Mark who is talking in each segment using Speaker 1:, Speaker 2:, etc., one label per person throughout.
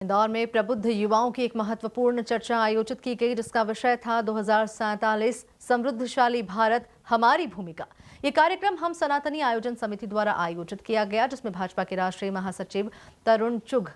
Speaker 1: इंदौर में प्रबुद्ध युवाओं की एक महत्वपूर्ण चर्चा आयोजित की गई, जिसका विषय था 2047 समृद्धशाली भारत, हमारी भूमिका। ये कार्यक्रम हम सनातनी आयोजन समिति द्वारा आयोजित किया गया, जिसमें भाजपा के राष्ट्रीय महासचिव तरुण चुघ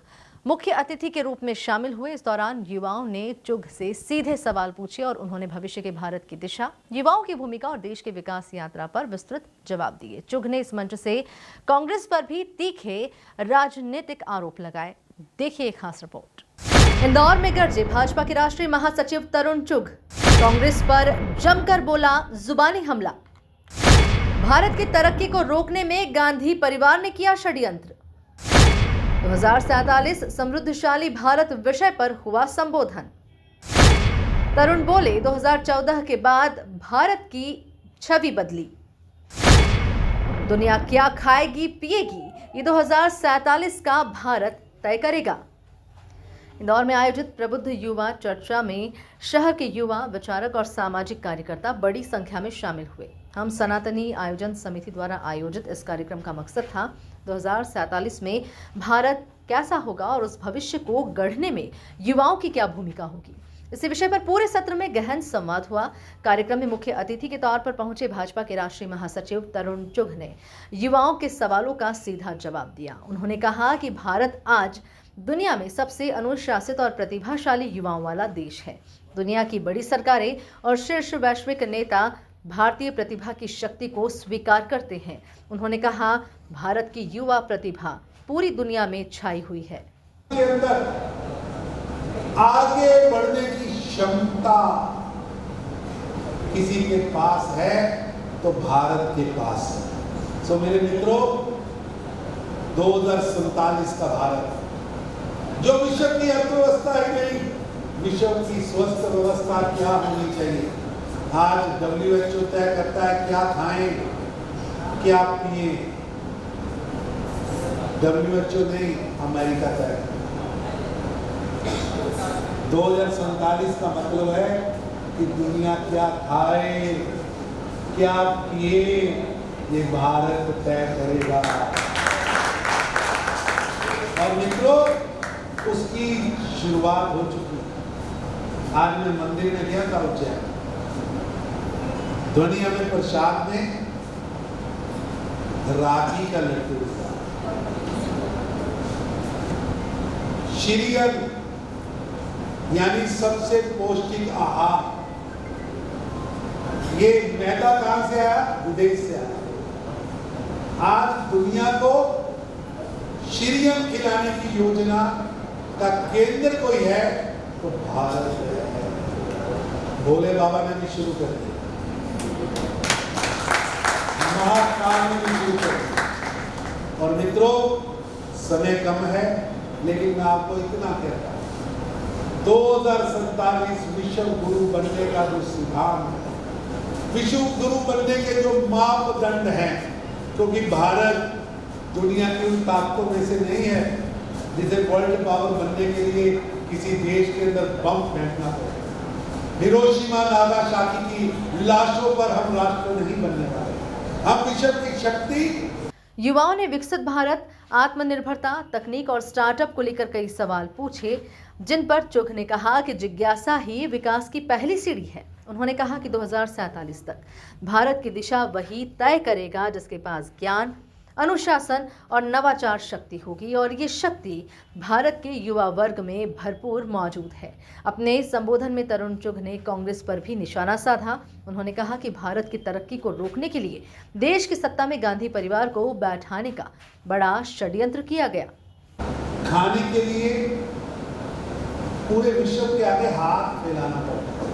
Speaker 1: मुख्य अतिथि के रूप में शामिल हुए। इस दौरान युवाओं ने चुघ से सीधे सवाल पूछे और उन्होंने भविष्य के भारत की दिशा, युवाओं की भूमिका और देश के विकास यात्रा पर विस्तृत जवाब दिए। चुघ ने इस मंच से कांग्रेस पर भी तीखे राजनीतिक आरोप लगाए। देखिए एक खास रिपोर्ट। इंदौर में गरजे भाजपा के राष्ट्रीय महासचिव तरुण चुघ। कांग्रेस पर जमकर बोला जुबानी हमला। भारत की तरक्की को रोकने में गांधी परिवार ने किया षड्यंत्र। 2047 समृद्धशाली भारत विषय पर हुआ संबोधन। तरुण बोले 2014 के बाद भारत की छवि बदली। दुनिया क्या खाएगी पिएगी, ये 2047 का भारत तय करेगा। इंदौर में आयोजित प्रबुद्ध युवा चर्चा में शहर के युवा, विचारक और सामाजिक कार्यकर्ता बड़ी संख्या में शामिल हुए। हम सनातनी आयोजन समिति द्वारा आयोजित इस कार्यक्रम का मकसद था 2047 में भारत कैसा होगा और उस भविष्य को गढ़ने में युवाओं की क्या भूमिका होगी। इसी विषय पर पूरे सत्र में गहन संवाद हुआ। कार्यक्रम में मुख्य अतिथि के तौर पर पहुंचे भाजपा के राष्ट्रीय महासचिव तरुण चुघ ने युवाओं के सवालों का सीधा जवाब दिया। उन्होंने कहा कि भारत आज दुनिया में सबसे अनुशासित और प्रतिभाशाली युवाओं वाला देश है। दुनिया की बड़ी सरकारें और शीर्ष वैश्विक नेता भारतीय प्रतिभा की शक्ति को स्वीकार करते हैं। उन्होंने कहा, भारत की युवा प्रतिभा पूरी दुनिया में छाई हुई है।
Speaker 2: आगे बढ़ने की क्षमता किसी के पास है तो भारत के पास है। सो मेरे मित्रों, 2047 का भारत जो विश्व की अर्थव्यवस्था ही नहीं, विश्व की स्वस्थ व्यवस्था क्या होनी चाहिए। आज WHO तय करता है क्या खाएं क्या पिए। WHO नहीं, अमेरिका तय करता है। 2047 का मतलब है कि दुनिया क्या खाए क्या पिए, ये भारत तय करेगा। और मित्रों, उसकी शुरुआत हो चुकी है। आज मैं मंदिर में गया था उज्जैन, ध्वनि हमें प्रसाद में रागी का लड्डू दिया। श्रीअन्न यानी सबसे पौष्टिक आहार, ये मैदा कहां से आया? विदेश से आया। आज दुनिया को श्रीअन्न खिलाने की योजना का केंद्र कोई है तो भारत है। भोले बाबा ने भी शुरू कर दिया, महाकाल ने भी शुरू कर दिया। और मित्रों, समय कम है, लेकिन मैं आपको इतना कहता हूं, 2047 विश्व गुरु बनने का जो सिद्धांत है, विश्व गुरु बनने के जो मापदंड हैं, क्योंकि भारत दुनिया की उन ताकतों में से नहीं है जिसे वर्ल्ड पावर बनने के लिए किसी देश के अंदर बम फेंकना पड़े। हिरोशिमा नागासाकी की लाशों पर हम राष्ट्र नहीं बनने वाले। हम विश्व की शक्ति।
Speaker 1: युवाओं ने विकसित भारत, आत्मनिर्भरता, तकनीक और स्टार्टअप को लेकर कई सवाल पूछे, जिन पर चुघ ने कहा कि जिज्ञासा ही विकास की पहली सीढ़ी है। उन्होंने कहा कि 2047 तक भारत की दिशा वही तय करेगा जिसके पास ज्ञान, अनुशासन और नवाचार शक्ति होगी, और ये शक्ति भारत के युवा वर्ग में भरपूर मौजूद है। अपने संबोधन में तरुण चुघ ने कांग्रेस पर भी निशाना साधा। उन्होंने कहा कि भारत की तरक्की को रोकने के लिए देश की सत्ता में गांधी परिवार को बैठाने का बड़ा षड्यंत्र किया गया।
Speaker 2: खाने के लिए पूरे विश्व के आगे हाथ फैलाना पड़ता है।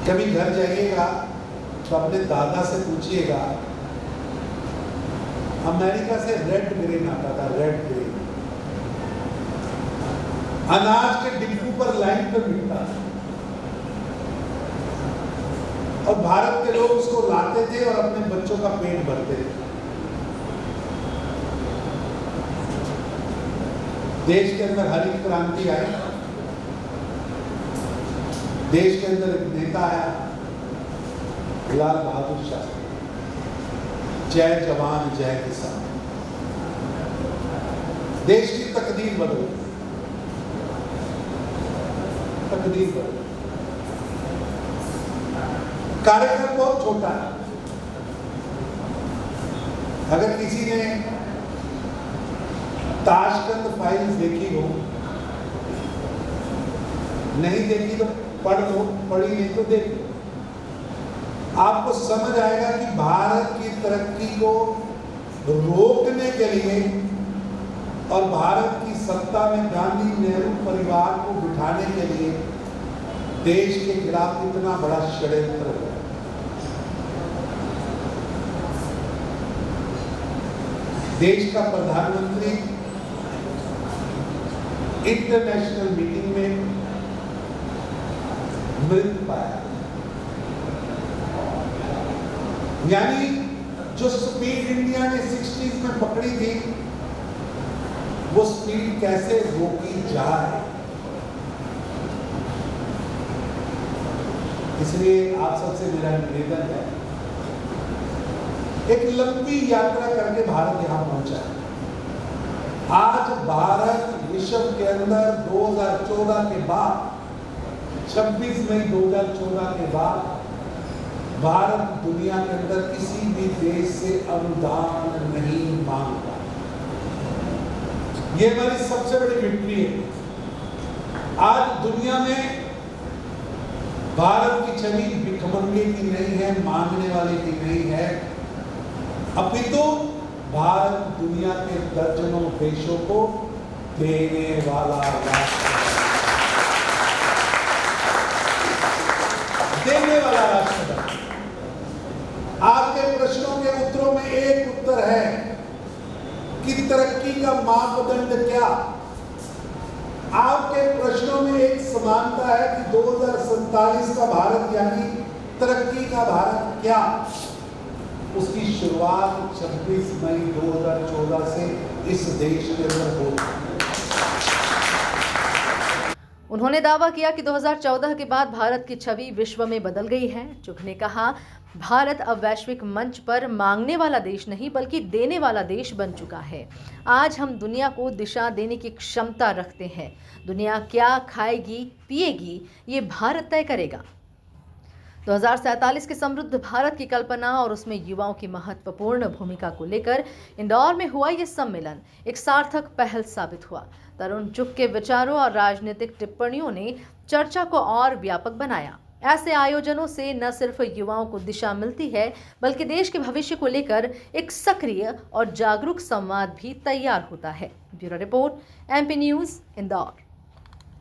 Speaker 2: कभी घर जाइएगा तो अपने दादा से पूछिएगा, अमेरिका से रेड ग्रेन आता था, रेड ग्रेन अनाज के डिब्बू पर लाइन पर मिलता था, और भारत के लोग उसको लाते थे और अपने बच्चों का पेट भरते थे। देश के अंदर हरित क्रांति आई, देश के अंदर एक नेता आया, लाल बहादुर शास्त्री, जय जवान जय किसान। देश की तकदीर बदल गई। तकदीर बदल। कार्यक्रम बहुत छोटा है। अगर किसी ने ताशकंद फाइल्स देखी हो, नहीं देखी तो पढ़ लो, पढ़ी नहीं तो देख लो, आपको समझ आएगा कि भारत की तरक्की को रोकने के लिए और भारत की सत्ता में गांधी नेहरू परिवार को बिठाने के लिए देश के खिलाफ कितना बड़ा षड्यंत्र है। देश का प्रधानमंत्री इंटरनेशनल मीटिंग में मृत्यु पाया, यानी जो स्पीड इंडिया ने 60s में पकड़ी थी, वो स्पीड कैसे रोकी जाए। इसलिए आप सबसे मेरा निवेदन है, एक लंबी यात्रा करके भारत यहां पहुंचा है। आज भारत विश्व के अंदर 2014 के बाद, 26 मई 2014 के बाद भारत दुनिया के अंदर किसी भी देश से अनुदान नहीं मांगता। ये हमारी सबसे बड़ी विक्ट्री है। आज दुनिया में भारत की छवि भिखमंगे की नहीं है, मांगने वाले की नहीं है, अपितु भारत दुनिया के दर्जनों देशों को देने वाला राष्ट्र, देने वाला राष्ट्र। आपके प्रश्नों के उत्तरों में एक उत्तर है कि तरक्की का मापदंड क्या। आपके प्रश्नों में एक समानता है कि 2047 का भारत यानी तरक्की का भारत क्या। उसकी शुरुआत 26 मई 2014 से इस देश के अंदर होती।
Speaker 1: उन्होंने दावा किया कि 2014 के बाद भारत की छवि विश्व में बदल गई है। चुघ ने कहा, भारत अब वैश्विक मंच पर मांगने वाला देश नहीं बल्कि देने वाला देश बन चुका है। आज हम दुनिया को दिशा देने की क्षमता रखते हैं। दुनिया क्या खाएगी पिएगी ये भारत तय करेगा। 2047 के समृद्ध भारत की कल्पना और उसमें युवाओं की महत्वपूर्ण भूमिका को लेकर इंदौर में हुआ ये सम्मेलन एक सार्थक पहल साबित हुआ। तरुण चुग के विचारों और राजनीतिक टिप्पणियों ने चर्चा को और व्यापक बनाया। ऐसे आयोजनों से न सिर्फ युवाओं को दिशा मिलती है बल्कि देश के भविष्य को लेकर एक सक्रिय और जागरूक संवाद भी तैयार होता है। Bureau report, MP news, Indore.